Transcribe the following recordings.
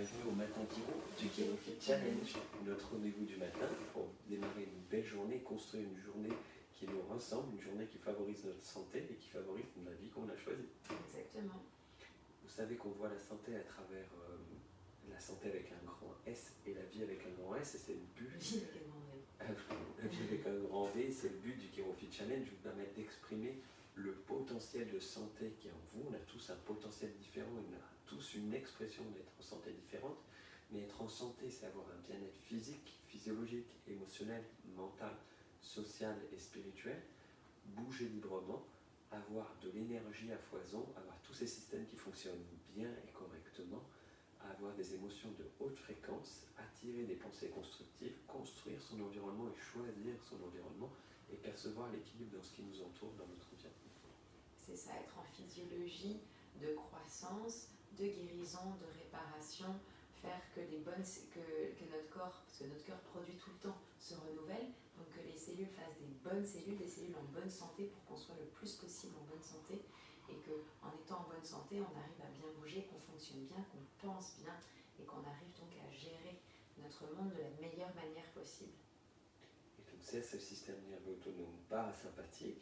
bienvenue au Matin Chiro du Chiro Fit Challenge, notre rendez-vous du matin pour démarrer une belle journée, construire une journée qui nous ressemble, une journée qui favorise notre santé et qui favorise la vie qu'on a choisie. Exactement. Vous savez qu'on voit la santé à travers la santé avec un grand S et la vie avec un grand S, et c'est le but. La vie avec un grand V, c'est le but du Chiro Fit Challenge, vous permettre d'exprimer le potentiel de santé qui est en vous. On a tous un potentiel différent, on a tous une expression d'être en santé différente, mais être en santé, c'est avoir un bien-être physique, physiologique, émotionnel, mental, social et spirituel, bouger librement, avoir de l'énergie à foison, avoir tous ces systèmes qui fonctionnent bien et correctement, avoir des émotions de haute fréquence, attirer des pensées constructives, construire son environnement et choisir son environnement et percevoir l'équilibre dans ce qui nous entoure dans notre environnement. C'est ça, être en physiologie de croissance, de guérison, de réparation, faire que notre corps, parce que notre corps produit tout le temps, se renouvelle, donc que les cellules fassent des bonnes cellules, des cellules en bonne santé pour qu'on soit le plus possible en bonne santé, et qu'en étant en bonne santé, on arrive à bien bouger, qu'on fonctionne bien, qu'on pense bien, et qu'on arrive donc à gérer notre monde de la meilleure manière possible. Et donc c'est ce système nerveux autonome parasympathique,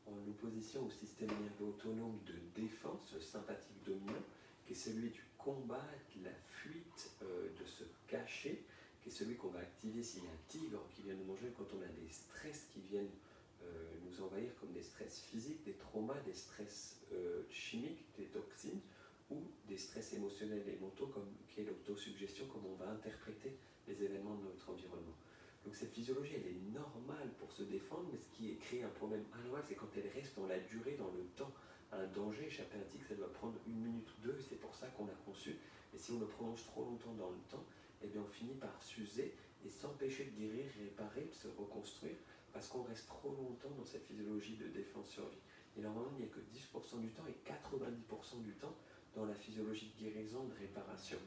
en opposition au système nerveux autonome de défense, le sympathique dominant, qui est celui du combat, de la fuite, de se cacher, qui est celui qu'on va activer s'il y a un tigre qui vient nous manger, quand on a des stress qui viennent nous envahir, comme des stress physiques, des traumas, des stress chimiques, des toxines, ou des stress émotionnels et mentaux, comme qui est l'autosuggestion, comme on va interpréter les événements de notre environnement. Donc cette physiologie, elle est normale pour se défendre, mais ce qui crée un problème anormal, c'est quand elle reste dans la durée, dans le temps. Un danger, échapper à un tigre, ça doit prendre 1 minute ou 2, et c'est pour ça qu'on l'a conçu. Et si on le prolonge trop longtemps dans le temps, eh bien on finit par s'user et s'empêcher de guérir, réparer, de se reconstruire, parce qu'on reste trop longtemps dans cette physiologie de défense-survie. Et normalement, il n'y a que 10% du temps et 90% du temps dans la physiologie de guérison, de réparation.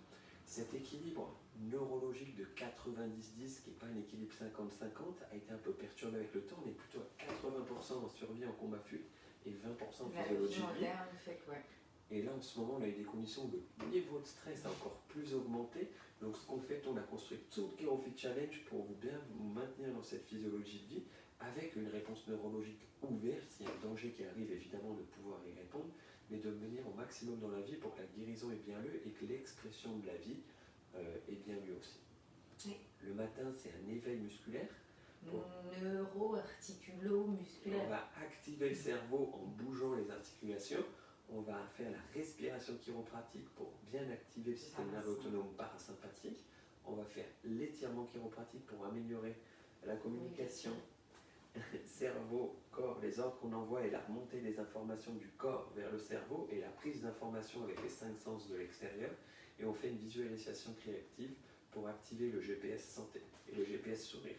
Cet équilibre neurologique de 90-10, qui n'est pas un équilibre 50-50, a été un peu perturbé avec le temps. On est plutôt à 80% en survie, en combat-fuite, et 20% en physiologie de vie. Et là, en ce moment, on a eu des conditions où le niveau de stress a encore plus augmenté. Donc, ce qu'on fait, on a construit tout le Chiro Fit Challenge pour bien vous maintenir dans cette physiologie de vie, avec une réponse neurologique ouverte, s'il y a un danger qui arrive, évidemment, de pouvoir y répondre, mais de venir au maximum dans la vie pour que la guérison ait bien lieu et que l'expression de la vie ait bien lieu aussi. Oui. Le matin, c'est un éveil musculaire. Neuro-articulo-musculaire. On va activer le cerveau en bougeant les articulations. On va faire la respiration chiropratique pour bien activer le système nerveux autonome parasympathique. On va faire l'étirement chiropratique pour améliorer la communication cerveau, corps, les ordres qu'on envoie et la remontée des informations du corps vers le cerveau et la prise d'informations avec les 5 sens de l'extérieur. Et on fait une visualisation créative pour activer le GPS santé et le GPS sourire.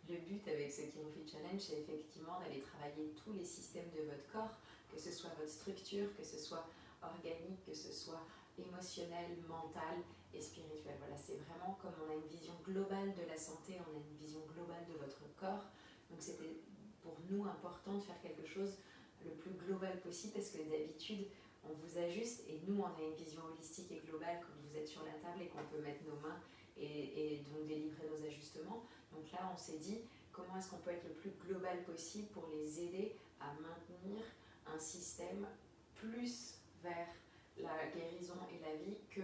Le but avec ce Chiro Fit Challenge, c'est effectivement d'aller travailler tous les systèmes de votre corps, que ce soit votre structure, que ce soit organique, que ce soit émotionnel, mental et spirituel. Voilà, c'est vraiment comme on a une vision globale de la santé, on a une vision globale de votre corps. Donc c'était pour nous important de faire quelque chose le plus global possible, parce que d'habitude, on vous ajuste et nous, on a une vision holistique et globale quand vous êtes sur la table et qu'on peut mettre nos mains et donc délivrer nos ajustements. Donc là, on s'est dit, comment est-ce qu'on peut être le plus global possible pour les aider à maintenir un système plus vers la guérison et la vie que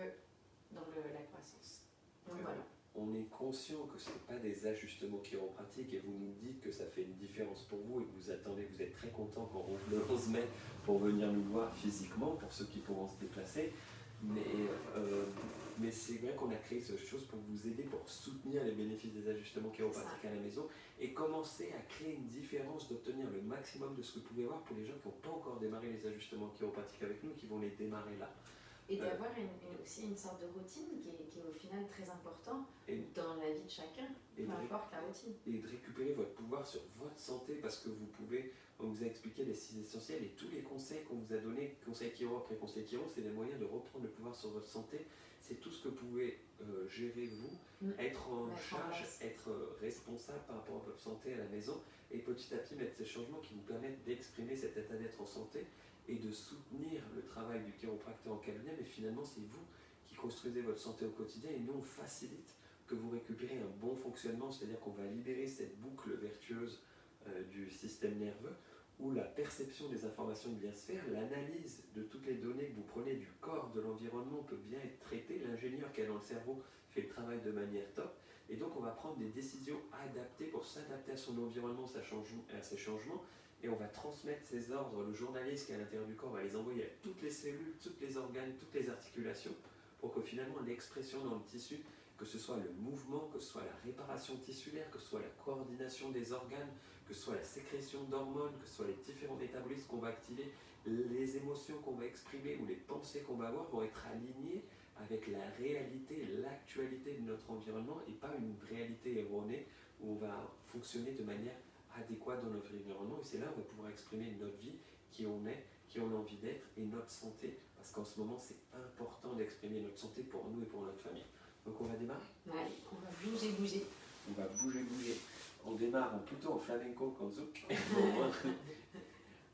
dans la croissance. Donc voilà. On est conscient que ce n'est pas des ajustements chiropratiques, et vous nous dites que ça fait une différence pour vous et que vous attendez, vous êtes très content quand on ouvre le 11 mai pour venir nous voir physiquement, pour ceux qui pourront se déplacer. Mais c'est vrai qu'on a créé cette chose pour vous aider, pour soutenir les bénéfices des ajustements chiropratiques à la maison et commencer à créer une différence, d'obtenir le maximum de ce que vous pouvez voir pour les gens qui n'ont pas encore démarré les ajustements chiropratiques avec nous, qui vont les démarrer là. Et d'avoir aussi une sorte de routine qui est au final très important dans la vie de chacun, peu importe la routine. Et de récupérer votre pouvoir sur votre santé, parce que vous pouvez, on vous a expliqué les 6 essentiels et tous les conseils qu'on vous a donnés, conseil chiro après conseil chiro, c'est des moyens de reprendre le pouvoir sur votre santé. C'est tout ce que vous pouvez gérer vous, être en charge, être responsable par rapport à votre santé à la maison, et petit à petit mettre ces changements qui vous permettent d'exprimer cet état d'être en santé et de soutenir le travail du chiropracteur en cabinet, mais finalement c'est vous qui construisez votre santé au quotidien, et nous on facilite que vous récupérez un bon fonctionnement, c'est-à-dire qu'on va libérer cette boucle vertueuse du système nerveux, où la perception des informations de bien se faire, l'analyse de toutes les données que vous prenez du corps, de l'environnement peut bien être traitée, l'ingénieur qui est dans le cerveau fait le travail de manière top, et donc on va prendre des décisions adaptées pour s'adapter à son environnement, à ses changements, et on va transmettre ces ordres, le journaliste qui est à l'intérieur du corps va les envoyer à toutes les cellules, tous les organes, toutes les articulations, pour que finalement l'expression dans le tissu, que ce soit le mouvement, que ce soit la réparation tissulaire, que ce soit la coordination des organes, que ce soit la sécrétion d'hormones, que ce soit les différents métabolismes qu'on va activer, les émotions qu'on va exprimer ou les pensées qu'on va avoir vont être alignées avec la réalité, l'actualité de notre environnement et pas une réalité erronée où on va fonctionner de manière adéquate dans notre environnement. Et c'est là où on va pouvoir exprimer notre vie, qui on est, qui on a envie d'être et notre santé, parce qu'en ce moment c'est important d'exprimer notre santé pour nous et pour notre famille. Donc on va démarrer. Allez, on va bouger. On va bouger. On démarre plutôt en flamenco qu'en zouk.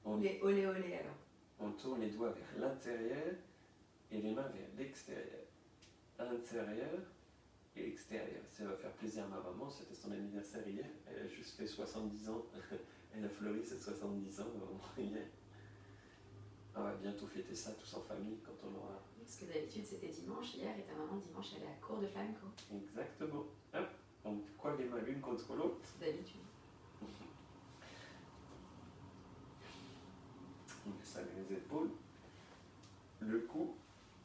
Mais olé alors. On tourne les doigts vers l'intérieur et les mains vers l'extérieur. Intérieur et extérieur. Ça va faire plaisir à ma maman, c'était son anniversaire hier. Elle a juste fait 70 ans. Elle a fleuri ses 70 ans hier. On va bientôt fêter ça tous en famille quand on aura... Parce que d'habitude c'était dimanche hier et ta maman dimanche elle est à court de flamenco. Exactement. Hop, on colle les mains l'une contre l'autre. D'habitude. On descend les épaules, le cou,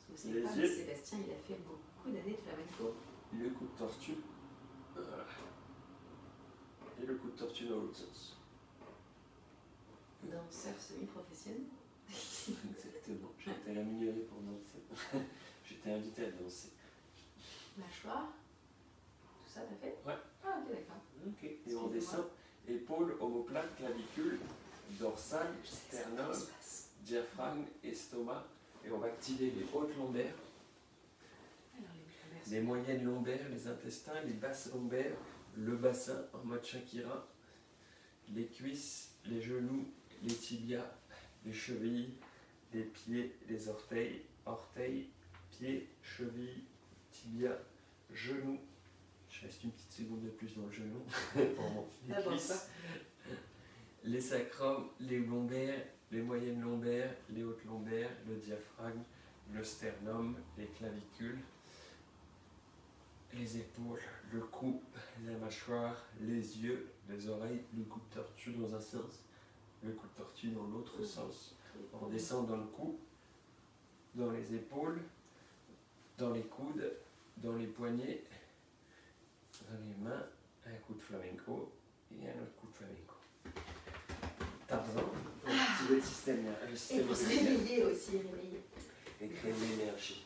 Parce que vous savez pas, mais Sébastien il a fait beaucoup d'années de flamenco. le coup de tortue. Et le coup de tortue dans l'autre sens. Danseur semi-professionnel. Exactement. J'ai été rémunéré pour danser. J'étais invité à danser. Mâchoire. Tout ça t'as fait? Ouais. Ah ok d'accord. Ok. Et on descend. Épaules, omoplate, clavicule, dorsale, sternum, diaphragme, estomac. Et on va activer les hautes lombaires, les moyennes lombaires, les intestins, les basses lombaires, le bassin en mode Shakira, les cuisses, les genoux, les tibias, les chevilles, les pieds, les orteils, pieds, chevilles, tibias, genoux. Je reste une petite seconde de plus dans le genou pour les cuisses, les sacrums, les lombaires, les moyennes lombaires, les hautes lombaires, le diaphragme, le sternum, les clavicules, les épaules, le cou, la mâchoire, les yeux, les oreilles, le coup de tortue dans un sens, le coup de tortue dans l'autre sens. On descend dans le cou, dans les épaules, dans les coudes, dans les poignets, dans les mains, un coup de flamenco et un autre coup de flamenco. Tarzan, pour activer le système et pour se réveiller aussi, réveiller. Et créer de l'énergie.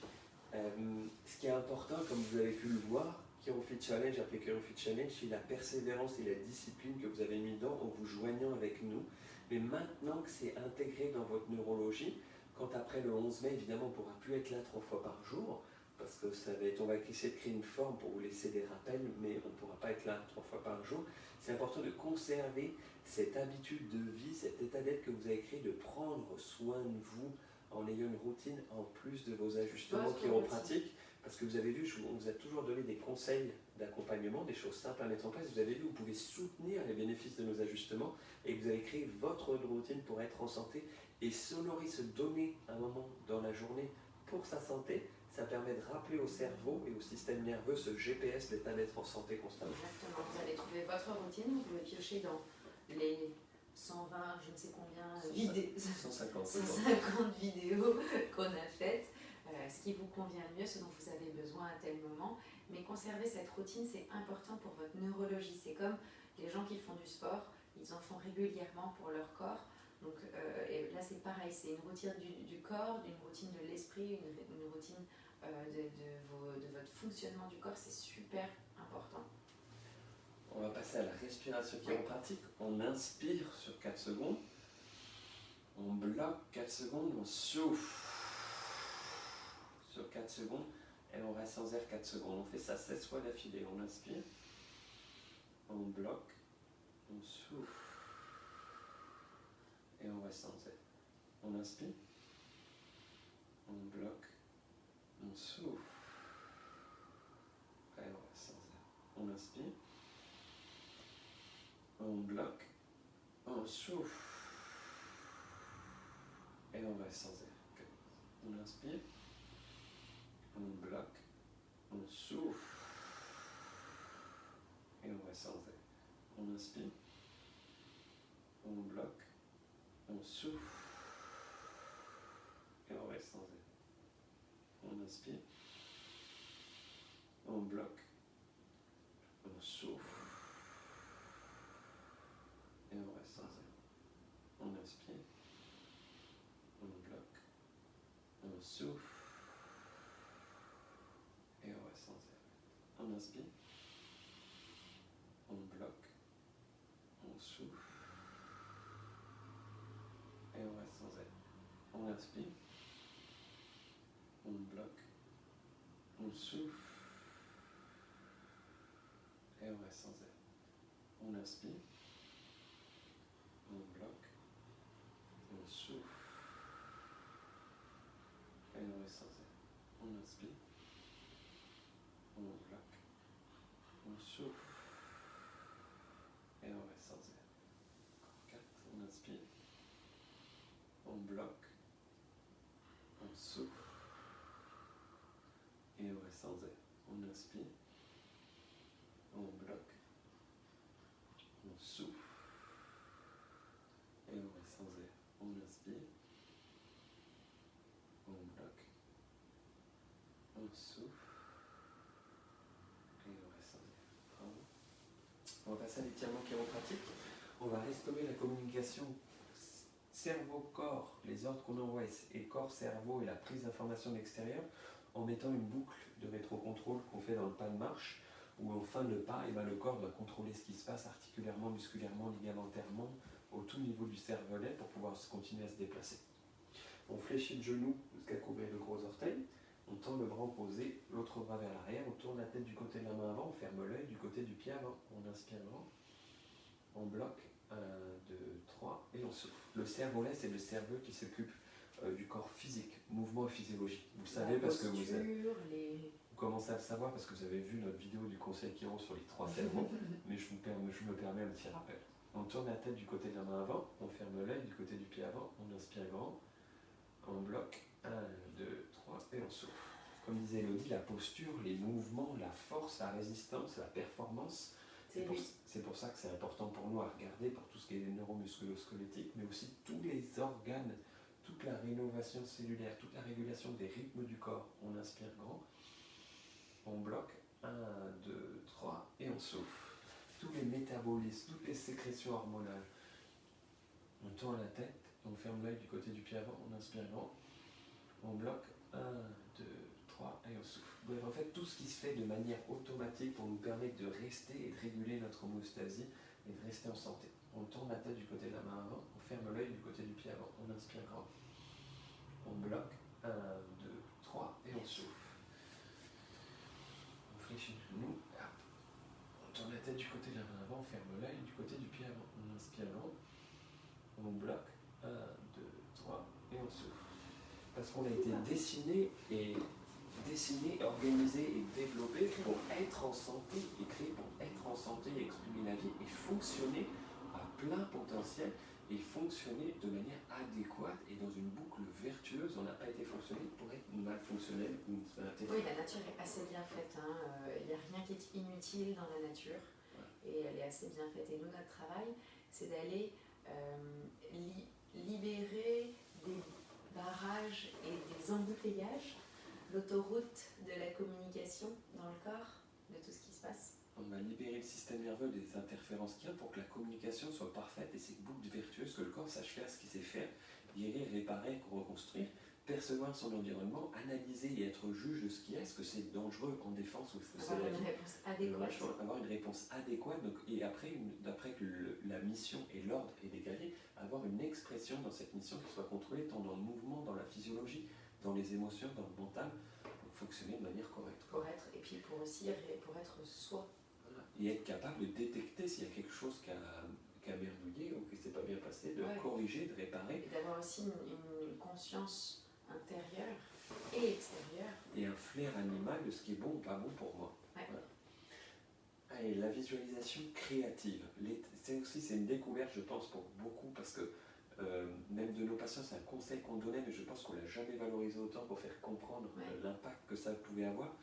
Ce qui est important, comme vous avez pu le voir, Chirofit Challenge, après Chirofit Challenge, c'est la persévérance et la discipline que vous avez mis dedans en vous joignant avec nous. Mais maintenant que c'est intégré dans votre neurologie, quand après le 11 mai, évidemment, on ne pourra plus être là 3 fois par jour, parce que ça va être, on va essayer de créer une forme pour vous laisser des rappels, mais on ne pourra pas être là 3 fois par jour. C'est important de conserver cette habitude de vie, cet état d'être que vous avez créé, de prendre soin de vous en ayant une routine en plus de vos ajustements chiropratiques. Parce que vous avez vu, on vous a toujours donné des conseils d'accompagnement, des choses simples à mettre en place. Vous avez vu, vous pouvez soutenir les bénéfices de nos ajustements et vous avez créé votre routine pour être en santé. Et s'honorer, se donner un moment dans la journée pour sa santé, ça permet de rappeler au cerveau et au système nerveux ce GPS, l'état d'être en santé constamment. Exactement, vous allez trouver votre routine, vous pouvez piocher dans les 120, je ne sais combien, 150 vidéos qu'on a faites. Ce qui vous convient le mieux, ce dont vous avez besoin à tel moment. Mais conserver cette routine, c'est important pour votre neurologie. C'est comme les gens qui font du sport, ils en font régulièrement pour leur corps. Donc, et là, c'est pareil, c'est une routine du corps, une routine de l'esprit, une routine de votre fonctionnement du corps. C'est super important. On va passer à la respiration chiropratique. On inspire sur 4 secondes. On bloque 4 secondes, on souffle sur 4 secondes et on reste sans air 4 secondes. On fait ça 16 fois d'affilée. On inspire, on bloque, on souffle et on reste sans air. On inspire, on bloque, on souffle on bloque, on souffle, et on reste sans air. Okay. On inspire, on bloque, on souffle, et on reste sans air. On inspire, on bloque, on souffle, et on reste sans air. On inspire, on bloque, on souffle, et on reste sans air. On inspire, on bloque, on souffle, et on reste sans air. On inspire, on bloque, on souffle, et on reste sans air. On inspire, on bloque, on souffle, et on reste sans air. On inspire, on bloque, on souffle, et on reste sans air. On inspire, on bloque, on souffle, et on reste sans air. 4, on inspire, on bloque, on souffle, et on reste sans air. On inspire, on bloque, on souffle, et on reste sans air. On inspire, on bloque, on souffle, et on reste sans air. Bravo. On va passer à l'étirement chiropratique. On va restaurer la communication cerveau-corps, les ordres qu'on envoie, et corps-cerveau et la prise d'informations de l'extérieur, en mettant une boucle de rétrocontrôle qu'on fait dans le pas de marche, où en fin de pas, le corps doit contrôler ce qui se passe articulairement, musculairement, ligamentairement, au tout niveau du cervelet pour pouvoir continuer à se déplacer. On fléchit le genou jusqu'à couvrir le gros orteil, on tend le bras opposé, l'autre bras vers l'arrière, on tourne la tête du côté de la main avant, on ferme l'œil du côté du pied avant, on inspire grand, on bloque, 1, 2, 3, et on souffle. Le cervelet, c'est le cerveau qui s'occupe du corps physique, mouvement et physiologie. Vous savez parce que vous commencez à le savoir parce que vous avez vu notre vidéo du conseil Chiro sur les 3 cerveaux, mais je me permets un petit rappel. On tourne la tête du côté de la main avant, on ferme l'œil du côté du pied avant, on inspire grand, on bloque, 1, 2, 3, et on souffle. Comme disait Elodie, la posture, les mouvements, la force, la résistance, la performance, c'est pour ça que c'est important pour nous à regarder pour tout ce qui est neuromusculo-squelettique, mais aussi tous les organes, toute la rénovation cellulaire, toute la régulation des rythmes du corps. On inspire grand, on bloque, 1, 2, 3, et on souffle. Tous les métabolismes, toutes les sécrétions hormonales. On tourne la tête, on ferme l'œil du côté du pied avant, on inspire grand, on bloque, 1, 2, 3, et on souffle. Bref, en fait, tout ce qui se fait de manière automatique pour nous permettre de rester et de réguler notre homéostasie et de rester en santé. On tourne la tête du côté de la main avant, on ferme l'œil du côté du pied avant, on inspire grand, on bloque, 1, 2, 3, et on souffle. On fléchit le genou, on tourne la tête du côté de la main avant, on ferme l'œil du côté du pied avant, on inspire grand, on bloque, 1, 2, 3, et on souffle. Parce qu'on a été dessiné, organisé et développé pour être en santé, et créé pour être en santé, exprimer la vie et fonctionner à plein potentiel et fonctionner de manière adéquate et dans une boucle vertueuse. On n'a pas été fonctionné pour être mal fonctionnel ou intelligent. Oui, la nature est assez bien faite. Il n'y a rien qui est inutile dans la nature. Ouais. Et elle est assez bien faite. Et nous, notre travail, c'est d'aller libérer des barrages et des embouteillages, l'autoroute de la communication dans le corps, de tout ce qui se passe. On va libérer le système nerveux des interférences qu'il y a pour que la communication soit parfaite et cette boucle vertueuse, que le corps sache faire ce qu'il sait faire, guérir, réparer, reconstruire, percevoir son environnement, analyser et être juge de ce qu'il y a, est-ce que c'est dangereux en défense ou est-ce que c'est la vie. Avoir une réponse adéquate, donc, et après que la mission et l'ordre est dégagé, avoir une expression dans cette mission qui soit contrôlée tant dans le mouvement, dans la physiologie, dans les émotions, dans le mental, pour fonctionner de manière correcte. Et puis pour être soi. Voilà. Et être capable de détecter s'il y a quelque chose qui a merdouillé ou qui ne s'est pas bien passé, de corriger, de réparer. Et d'avoir aussi une conscience intérieure et extérieure. Et un flair animal de ce qui est bon ou pas bon pour moi. Ouais. Voilà. Et la visualisation créative, c'est une découverte, je pense, pour beaucoup, parce que même de nos patients, c'est un conseil qu'on donnait, mais je pense qu'on ne l'a jamais valorisé autant pour faire comprendre l'impact que ça pouvait avoir.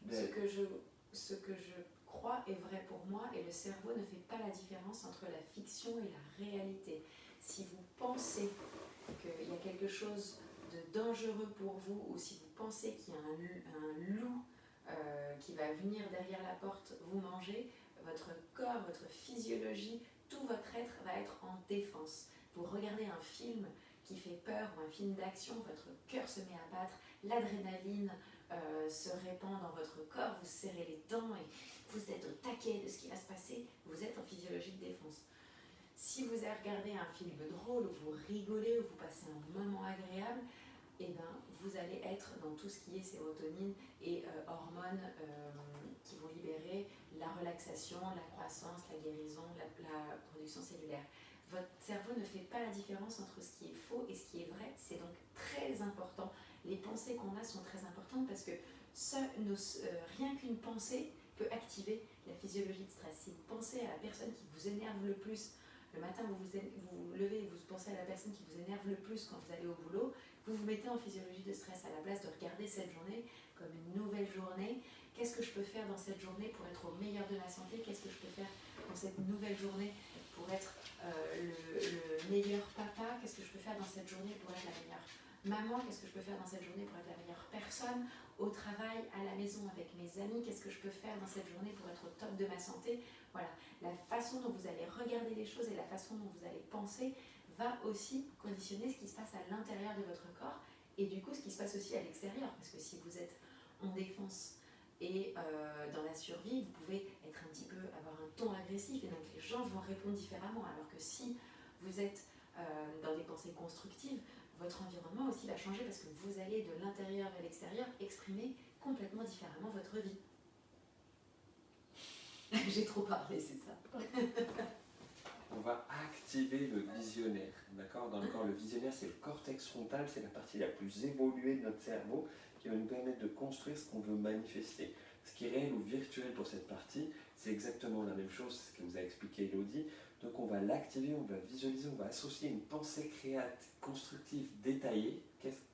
Ce que je crois est vrai pour moi, et le cerveau ne fait pas la différence entre la fiction et la réalité. Si vous pensez qu'il y a quelque chose de dangereux pour vous, ou si vous pensez qu'il y a un loup qui va venir derrière la porte vous manger, votre corps, votre physiologie, tout votre être va être en défense. Vous regardez un film qui fait peur ou un film d'action, votre cœur se met à battre, l'adrénaline se répand dans votre corps, vous serrez les dents et vous êtes au taquet de ce qui va se passer, vous êtes en physiologie de défense. Si vous regardez un film drôle, où vous rigolez, où vous passez un moment agréable, eh ben, vous allez être dans tout ce qui est sérotonine et hormones qui vont libérer la relaxation, la croissance, la guérison, la production cellulaire. Votre cerveau ne fait pas la différence entre ce qui est faux et ce qui est vrai. C'est donc très important. Les pensées qu'on a sont très importantes parce que rien qu'une pensée peut activer la physiologie de stress. Si vous pensez à la personne qui vous énerve le plus, le matin vous vous levez et vous pensez à la personne qui vous énerve le plus quand vous allez au boulot, vous vous mettez en physiologie de stress à la place de regarder cette journée comme une nouvelle journée. Qu'est-ce que je peux faire dans cette journée pour être au meilleur de ma santé? Qu'est-ce que je peux faire dans cette nouvelle journée pour être le meilleur papa? Qu'est-ce que je peux faire dans cette journée pour être la meilleure maman? Qu'est-ce que je peux faire dans cette journée pour être la meilleure personne? Au travail, à la maison, avec mes amis, qu'est-ce que je peux faire dans cette journée pour être au top de ma santé? Voilà, la façon dont vous allez regarder les choses et la façon dont vous allez penser va aussi conditionner ce qui se passe à l'intérieur de votre corps et du coup ce qui se passe aussi à l'extérieur. Parce que si vous êtes en défense et dans la survie, vous pouvez être un petit peu, avoir un ton agressif et donc les gens vont répondre différemment. Alors que si vous êtes dans des pensées constructives, votre environnement aussi va changer parce que vous allez de l'intérieur vers l'extérieur exprimer complètement différemment votre vie. J'ai trop parlé, c'est ça. On va activer le visionnaire, d'accord? Dans le corps, le visionnaire, c'est le cortex frontal, c'est la partie la plus évoluée de notre cerveau qui va nous permettre de construire ce qu'on veut manifester. Ce qui est réel ou virtuel pour cette partie, c'est exactement la même chose, c'est ce que vous a expliqué Elodie. Donc on va l'activer, on va visualiser, on va associer une pensée créative, constructive, détaillée.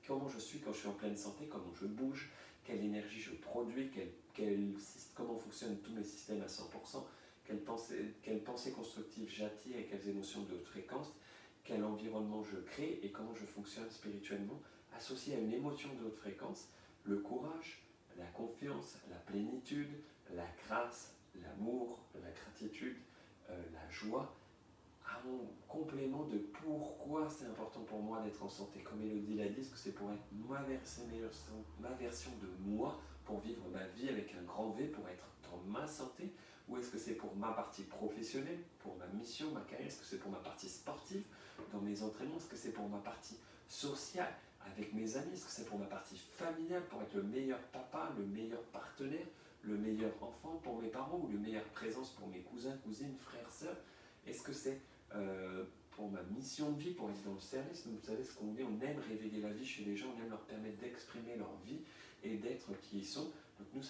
Comment je suis quand je suis en pleine santé, comment je bouge, quelle énergie je produis, comment fonctionnent tous mes systèmes à 100%. Quelle pensée constructive j'attire et quelles émotions de haute fréquence, quel environnement je crée et comment je fonctionne spirituellement, associé à une émotion de haute fréquence, le courage, la confiance, la plénitude, la grâce, l'amour, la gratitude, la joie, à mon complément de pourquoi c'est important pour moi d'être en santé. Comme Elodie l'a dit, est-ce que c'est pour être ma version de moi, pour vivre ma vie avec un grand V, pour être dans ma santé? Ou est-ce que c'est pour ma partie professionnelle, pour ma mission, ma carrière? Est-ce que c'est pour ma partie sportive, dans mes entraînements? Est-ce que c'est pour ma partie sociale, avec mes amis? Est-ce que c'est pour ma partie familiale, pour être le meilleur papa, le meilleur partenaire, le meilleur enfant pour mes parents, ou le meilleure présence pour mes cousins, cousines, frères, sœurs? Est-ce que c'est pour ma mission de vie, pour être dans le service? Vous savez ce qu'on dit, on aime révéler la vie chez les gens, on aime leur permettre d'exprimer leur vie et d'être qui ils sont. Donc nous,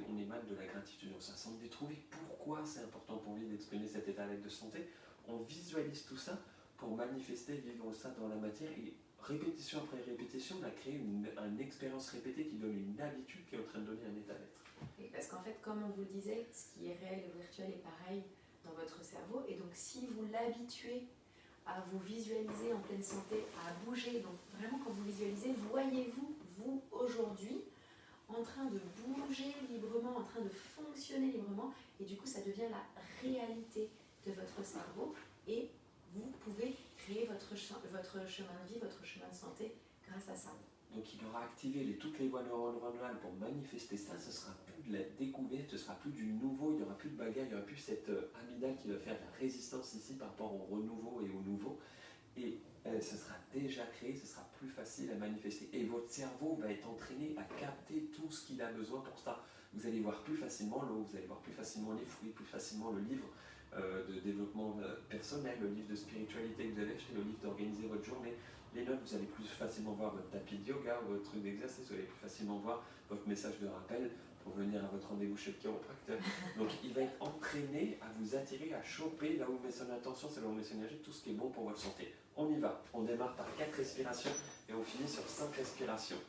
on émane de la gratitude, on s'assemble de trouver pourquoi c'est important pour lui d'exprimer cet état de santé. On visualise tout ça pour manifester, vivre ça dans la matière, et répétition après répétition, on a créé une expérience répétée qui donne une habitude qui est en train de donner un état d'être. Parce qu'en fait, comme on vous le disait, ce qui est réel et virtuel est pareil dans votre cerveau, et donc si vous l'habituez à vous visualiser en pleine santé, à bouger, donc vraiment quand vous visualisez, voyez-vous, vous aujourd'hui, en train de bouger librement, en train de fonctionner librement, et du coup ça devient la réalité de votre cerveau, et vous pouvez créer votre chemin de vie, votre chemin de santé grâce à ça. Donc il aura activé toutes les voies neuronales pour manifester ça, ce sera plus de la découverte, ce sera plus du nouveau, il n'y aura plus de bagarre, il n'y aura plus cette amygdale qui va faire de la résistance ici par rapport au renouveau et au nouveau. Et ce sera déjà créé, ce sera plus facile à manifester. Et votre cerveau va être entraîné à capter tout ce qu'il a besoin pour ça. Vous allez voir plus facilement l'eau, vous allez voir plus facilement les fruits, plus facilement le livre de développement personnel, le livre de spiritualité que vous avez acheté, le livre d'organiser votre journée. Les notes, vous allez plus facilement voir votre tapis de yoga, votre truc d'exercice, vous allez plus facilement voir votre message de rappel pour venir à votre rendez-vous chez le chiropracteur. Donc il va être entraîné à vous attirer, à choper là où il met son attention, c'est là où il met son énergie, tout ce qui est bon pour votre santé. On y va, on démarre par 4 respirations et on finit sur 5 respirations.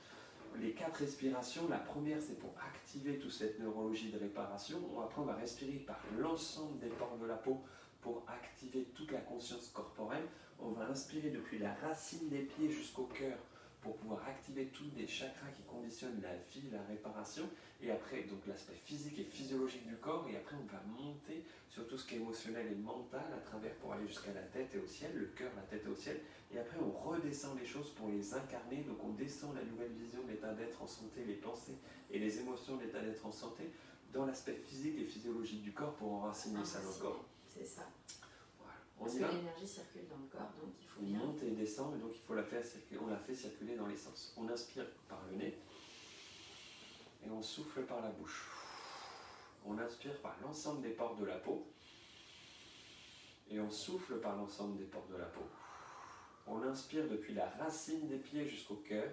Les 4 respirations, la première c'est pour activer toute cette neurologie de réparation. Après on va respirer par l'ensemble des pores de la peau pour activer toute la conscience corporelle. On va inspirer depuis la racine des pieds jusqu'au cœur pour pouvoir activer tous les chakras qui conditionnent la vie, la réparation. Et après, donc l'aspect physique et physiologique du corps. Et après, on va monter sur tout ce qui est émotionnel et mental à travers pour aller jusqu'à la tête et au ciel, le cœur, la tête et au ciel. Et après, on redescend les choses pour les incarner. Donc, on descend la nouvelle vision de l'état d'être en santé, les pensées et les émotions de l'état d'être en santé dans l'aspect physique et physiologique du corps pour enraciner ça dans le corps. C'est ça. Voilà. Parce que l'énergie circule dans le corps, donc il faut bien... On monte et descend, et donc il faut la faire circuler. On la fait circuler dans les sens. On inspire par le nez et on souffle par la bouche. On inspire par l'ensemble des pores de la peau et on souffle par l'ensemble des pores de la peau. On inspire depuis la racine des pieds jusqu'au cœur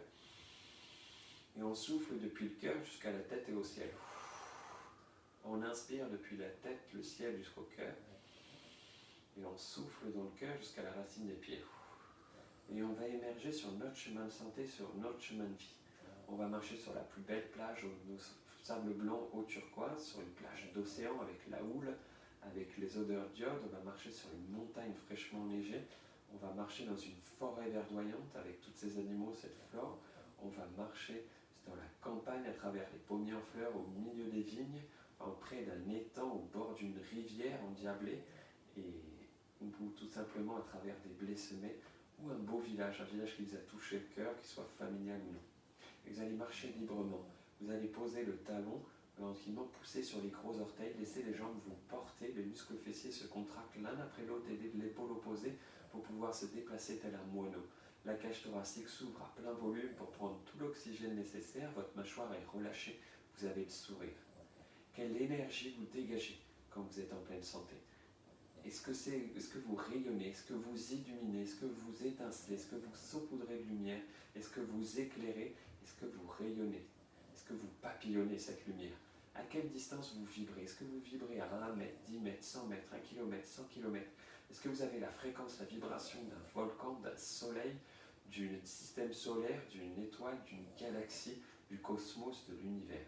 et on souffle depuis le cœur jusqu'à la tête et au ciel. On inspire depuis la tête, le ciel jusqu'au cœur et on souffle dans le cœur jusqu'à la racine des pieds. Et on va émerger sur notre chemin de santé, sur notre chemin de vie. On va marcher sur la plus belle plage au sable blanc, au turquoise, sur une plage d'océan avec la houle, avec les odeurs d'iode. On va marcher sur une montagne fraîchement neigée. On va marcher dans une forêt verdoyante avec tous ces animaux, cette flore. On va marcher dans la campagne à travers les pommiers en fleurs, au milieu des vignes, près d'un étang, au bord d'une rivière endiablée, ou tout simplement à travers des blés semés, ou un beau village, un village qui vous a touché le cœur, qu'il soit familial ou non. Et vous allez marcher librement. Vous allez poser le talon, tranquillement pousser sur les gros orteils, laisser les jambes vous porter, les muscles fessiers se contractent l'un après l'autre, aider de l'épaule opposée pour pouvoir se déplacer tel un moineau. La cage thoracique s'ouvre à plein volume pour prendre tout l'oxygène nécessaire, votre mâchoire est relâchée, vous avez le sourire. Quelle énergie vous dégagez quand vous êtes en pleine santé? Est-ce que vous rayonnez? Est-ce que vous illuminez? Est-ce que vous étincelez? Est-ce que vous saupoudrez de lumière? Est-ce que vous éclairez? Est-ce que vous rayonnez? Est-ce que vous papillonnez cette lumière? À quelle distance vous vibrez? Est-ce que vous vibrez à 1 mètre, 10 mètres, 100 mètres, 1 kilomètre, 100 kilomètres? Est-ce que vous avez la fréquence, la vibration d'un volcan, d'un soleil, d'un système solaire, d'une étoile, d'une galaxie, du cosmos, de l'univers?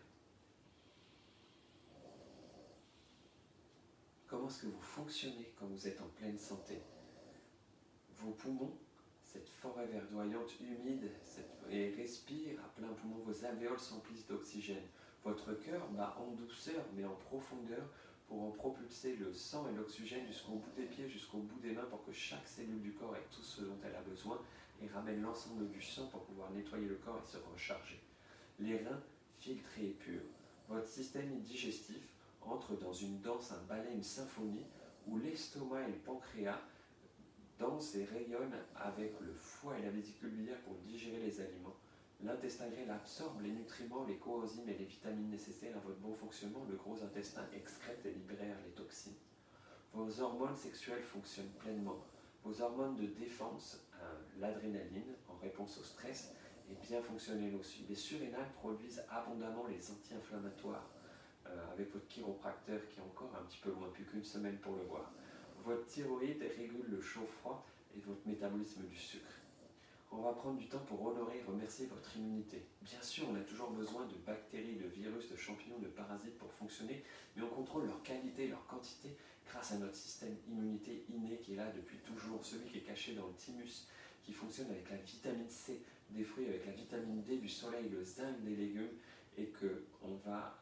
Comment est-ce que vous fonctionnez quand vous êtes en pleine santé? Vos poumons, cette forêt verdoyante, humide, et respire à plein poumon, vos alvéoles s'emplissent d'oxygène. Votre cœur bat en douceur mais en profondeur pour en propulser le sang et l'oxygène jusqu'au bout des pieds, jusqu'au bout des mains pour que chaque cellule du corps ait tout ce dont elle a besoin et ramène l'ensemble du sang pour pouvoir nettoyer le corps et se recharger. Les reins filtrés et purs. Votre système digestif entre dans une danse, un ballet, une symphonie où l'estomac et le pancréas dansent et rayonnent avec le foie et la vésicule biliaire pour digérer les aliments. L'intestin grêle absorbe les nutriments, les coenzymes et les vitamines nécessaires à votre bon fonctionnement. Le gros intestin excrète et libère les toxines. Vos hormones sexuelles fonctionnent pleinement. Vos hormones de défense, l'adrénaline en réponse au stress, est bien fonctionnelle aussi. Les surrénales produisent abondamment les anti-inflammatoires avec votre chiropracteur qui est encore un petit peu loin, plus qu'une semaine pour le voir. Votre thyroïde régule le chaud-froid et votre métabolisme du sucre. On va prendre du temps pour honorer et remercier votre immunité. Bien sûr, on a toujours besoin de bactéries, de virus, de champignons, de parasites pour fonctionner, mais on contrôle leur qualité, leur quantité grâce à notre système immunité inné qui est là depuis toujours, celui qui est caché dans le thymus, qui fonctionne avec la vitamine C des fruits, avec la vitamine D du soleil, le zinc des légumes, et qu'on va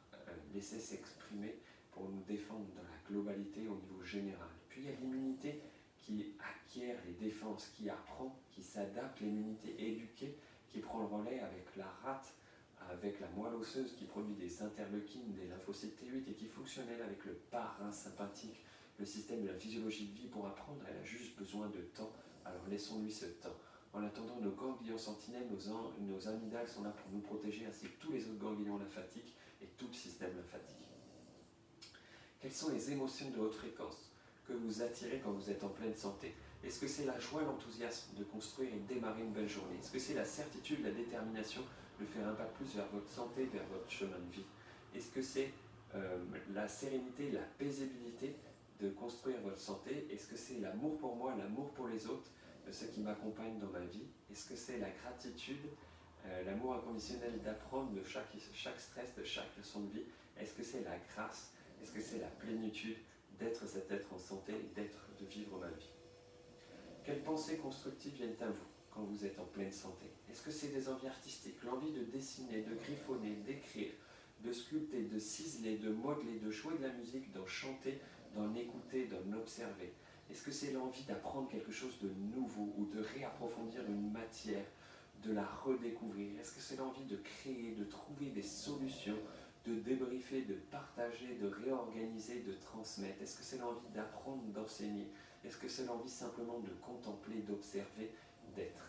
laisser s'exprimer pour nous défendre dans la globalité au niveau général. Puis il y a l'immunité qui acquiert les défenses, qui apprend, qui s'adapte, l'immunité éduquée, qui prend le relais avec la rate, avec la moelle osseuse qui produit des interleukines, des lymphocytes T8 et qui fonctionne avec le parasympathique, le système de la physiologie de vie pour apprendre. Elle a juste besoin de temps, alors laissons-lui ce temps. En attendant, nos ganglions sentinelles, nos amygdales sont là pour nous protéger, ainsi que tous les autres ganglions lymphatiques et tout le système lymphatique. Quelles sont les émotions de haute fréquence que vous attirez quand vous êtes en pleine santé? Est-ce que c'est la joie, l'enthousiasme de construire et de démarrer une belle journée? Est-ce que c'est la certitude, la détermination de faire un pas de plus vers votre santé, vers votre chemin de vie? Est-ce que c'est la sérénité, la paisibilité de construire votre santé? Est-ce que c'est l'amour pour moi, l'amour pour les autres, ceux qui m'accompagnent dans ma vie? Est-ce que c'est la gratitude, l'amour inconditionnel d'apprendre de chaque stress, de chaque leçon de vie? Est-ce que c'est la grâce? Est-ce que c'est la plénitude d'être cet être en santé, de vivre ma vie? Quelles pensées constructives viennent à vous quand vous êtes en pleine santé? Est-ce que c'est des envies artistiques, l'envie de dessiner, de griffonner, d'écrire, de sculpter, de ciseler, de modeler, de jouer de la musique, d'en chanter, d'en écouter, d'en observer? Est-ce que c'est l'envie d'apprendre quelque chose de nouveau ou de réapprofondir une matière, de la redécouvrir? Est-ce que c'est l'envie de créer, de trouver des solutions, de débriefer, de partager, de réorganiser, de transmettre? Est-ce que c'est l'envie d'apprendre, d'enseigner? Est-ce que c'est l'envie simplement de contempler, d'observer, d'être?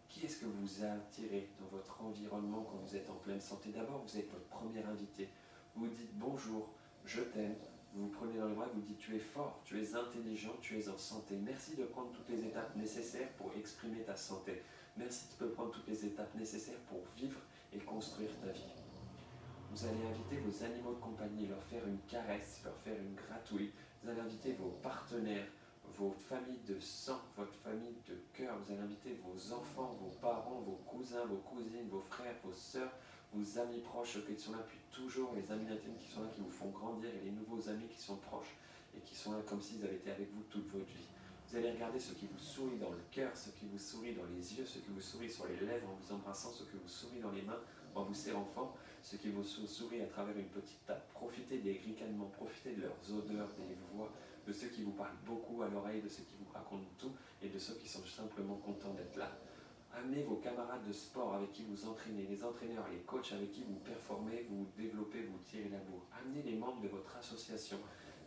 Qui est-ce que vous attirez dans votre environnement quand vous êtes en pleine santé? D'abord, vous êtes votre premier invité. Vous vous dites bonjour, je t'aime. Vous vous prenez dans les bras, vous dites tu es fort, tu es intelligent, tu es en santé. Merci de prendre toutes les étapes nécessaires pour exprimer ta santé. Merci de prendre toutes les étapes nécessaires pour vivre et construire ta vie. Vous allez inviter vos animaux de compagnie, leur faire une caresse, leur faire une gratouille. Vous allez inviter vos partenaires, vos familles de sang, votre famille de cœur. Vous allez inviter vos enfants, vos parents, vos cousins, vos cousines, vos frères, vos sœurs, vos amis proches, ceux qui sont là depuis toujours, les amis intimes qui sont là, qui vous font grandir, et les nouveaux amis qui sont proches et qui sont là comme s'ils avaient été avec vous toute votre vie. Vous allez regarder ceux qui vous sourient dans le cœur, ceux qui vous sourient dans les yeux, ceux qui vous sourient sur les lèvres en vous embrassant, ceux qui vous sourient dans les mains en vous serrant fort, ceux qui vous sourient à travers une petite tape. Profitez des ricanements, profitez de leurs odeurs, des voix, de ceux qui vous parlent beaucoup à l'oreille, de ceux qui vous racontent tout et de ceux qui sont simplement contents d'être là. Amenez vos camarades de sport avec qui vous entraînez, les entraîneurs, les coachs avec qui vous performez, vous développez, vous tirez la bourre. Amenez les membres de votre association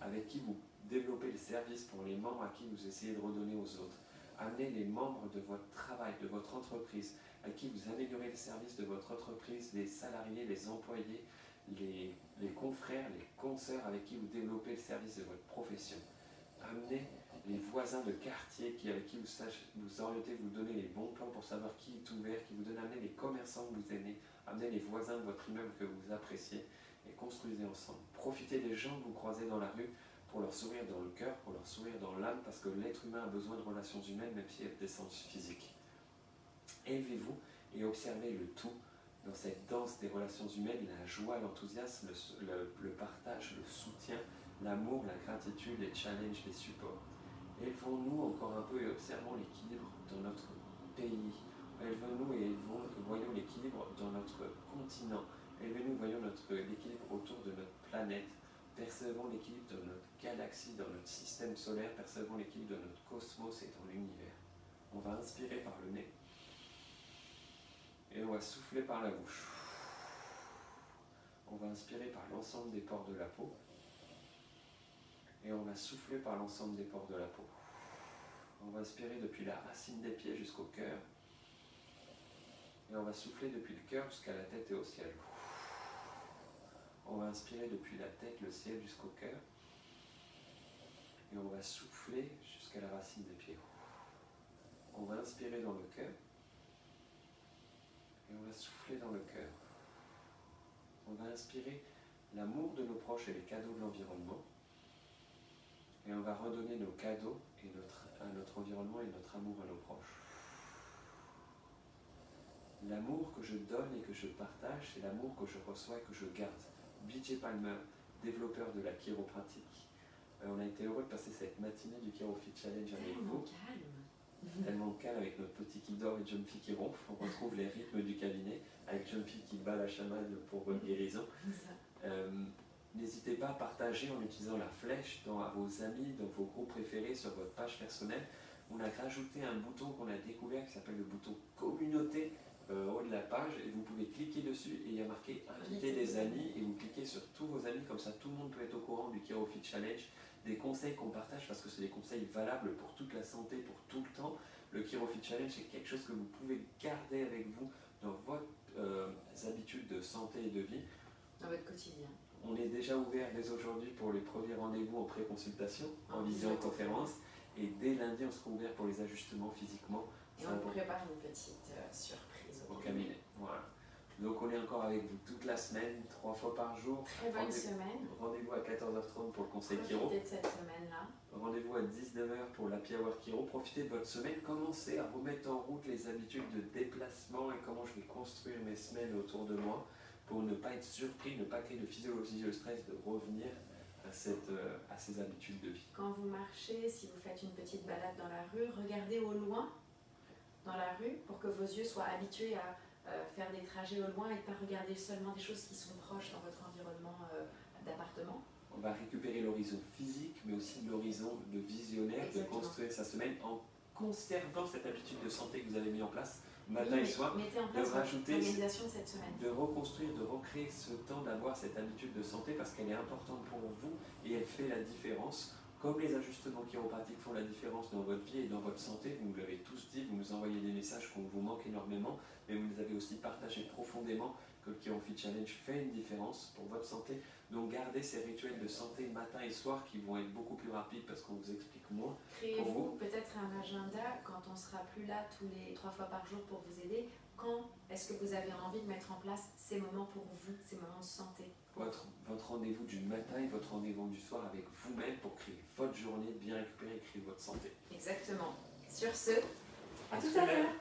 avec qui vous développez le service pour les membres à qui vous essayez de redonner aux autres. Amenez les membres de votre travail, de votre entreprise, à qui vous améliorez le service de votre entreprise, les salariés, les employés, les confrères, les consoeurs avec qui vous développez le service de votre profession. Amenez les voisins de quartier avec qui vous orientez, vous donnez les bons plans pour savoir qui est ouvert, qui vous donne. Amenez les commerçants que vous aimez, amenez les voisins de votre immeuble que vous appréciez et construisez ensemble. Profitez des gens que vous croisez dans la rue pour leur sourire dans le cœur, pour leur sourire dans l'âme, parce que l'être humain a besoin de relations humaines, même si elles descendent physiques. Élevez-vous et observez le tout dans cette danse des relations humaines, la joie, l'enthousiasme, le partage, le soutien, l'amour, la gratitude, les challenges, les supports. Élevons-nous encore un peu et observons l'équilibre dans notre pays. Élevons-nous et voyons l'équilibre dans notre continent. Élevons-nous, voyons l'équilibre autour de notre planète. Percevons l'équilibre dans notre galaxie, dans notre système solaire. Percevons l'équilibre dans notre cosmos et dans l'univers. On va inspirer par le nez. Et on va souffler par la bouche. On va inspirer par l'ensemble des pores de la peau. Et on va souffler par l'ensemble des pores de la peau. On va inspirer depuis la racine des pieds jusqu'au cœur. Et on va souffler depuis le cœur jusqu'à la tête et au ciel. On va inspirer depuis la tête, le ciel jusqu'au cœur. Et on va souffler jusqu'à la racine des pieds. On va inspirer dans le cœur. Et on va souffler dans le cœur. On va inspirer l'amour de nos proches et les cadeaux de l'environnement. Et on va redonner nos cadeaux à notre environnement et notre amour à nos proches. L'amour que je donne et que je partage, c'est l'amour que je reçois et que je garde. B.J. Palmer, développeur de la chiropratique. On a été heureux de passer cette matinée du ChiroFit Challenge avec vous. Tellement calme avec notre petit qui dort et Jumpy qui ronfle. On retrouve les rythmes du cabinet avec Jumpy qui bat la chamade pour votre guérison. N'hésitez pas à partager en utilisant la flèche à vos amis, dans vos groupes préférés, sur votre page personnelle. On a rajouté un bouton qu'on a découvert qui s'appelle le bouton communauté au haut de la page et vous pouvez cliquer dessus et il y a marqué inviter des amis et vous cliquez sur tous vos amis, comme ça tout le monde peut être au courant du ChiroFit Challenge, des conseils qu'on partage parce que c'est des conseils valables pour toute la santé, pour tout le temps. Le ChiroFit Challenge c'est quelque chose que vous pouvez garder avec vous dans vos habitudes de santé et de vie. Dans votre quotidien. On est déjà ouvert dès aujourd'hui pour les premiers rendez-vous en pré-consultation, en visioconférence. Et dès lundi, on sera ouvert pour les ajustements physiquement. Et on vous prépare une petite surprise au cabinet. Voilà. Donc on est encore avec vous toute la semaine, 3 fois par jour. Très bonne semaine. Rendez-vous à 14h30 pour le conseil Chiro. Profitez de cette semaine-là. Rendez-vous à 19h pour l'Happy Hour Chiro. Profitez de votre semaine. Commencez à remettre en route les habitudes de déplacement et comment je vais construire mes semaines autour de moi pour ne pas être surpris, ne pas créer de physiologie de stress, de revenir à ces habitudes de vie. Quand vous marchez, si vous faites une petite balade dans la rue, regardez au loin dans la rue pour que vos yeux soient habitués à faire des trajets au loin et pas regarder seulement des choses qui sont proches dans votre environnement d'appartement. On va récupérer l'horizon physique, mais aussi l'horizon de visionnaire, Exactement. de construire sa semaine en conservant cette habitude de santé que vous avez mis en place matin et soir, Mettez en de place rajouter, l'organisation de cette semaine. de reconstruire, de recréer ce temps d'avoir cette habitude de santé parce qu'elle est importante pour vous et elle fait la différence. Comme les ajustements chiropratiques font la différence dans votre vie et dans votre santé, vous nous l'avez tous dit, vous nous envoyez des messages qu'on vous manque énormément, mais vous nous avez aussi partagé profondément que le Chirofit Challenge fait une différence pour votre santé. Donc gardez ces rituels de santé matin et soir qui vont être beaucoup plus rapides parce qu'on vous explique moins. Créez-vous peut-être un agenda quand on ne sera plus là tous les 3 fois par jour pour vous aider. Quand est-ce que vous avez envie de mettre en place ces moments pour vous, ces moments de santé? Votre rendez-vous du matin et votre rendez-vous du soir avec vous-même pour créer votre journée, bien récupérer et créer votre santé. Exactement. Sur ce, à tout à l'heure. l'heure.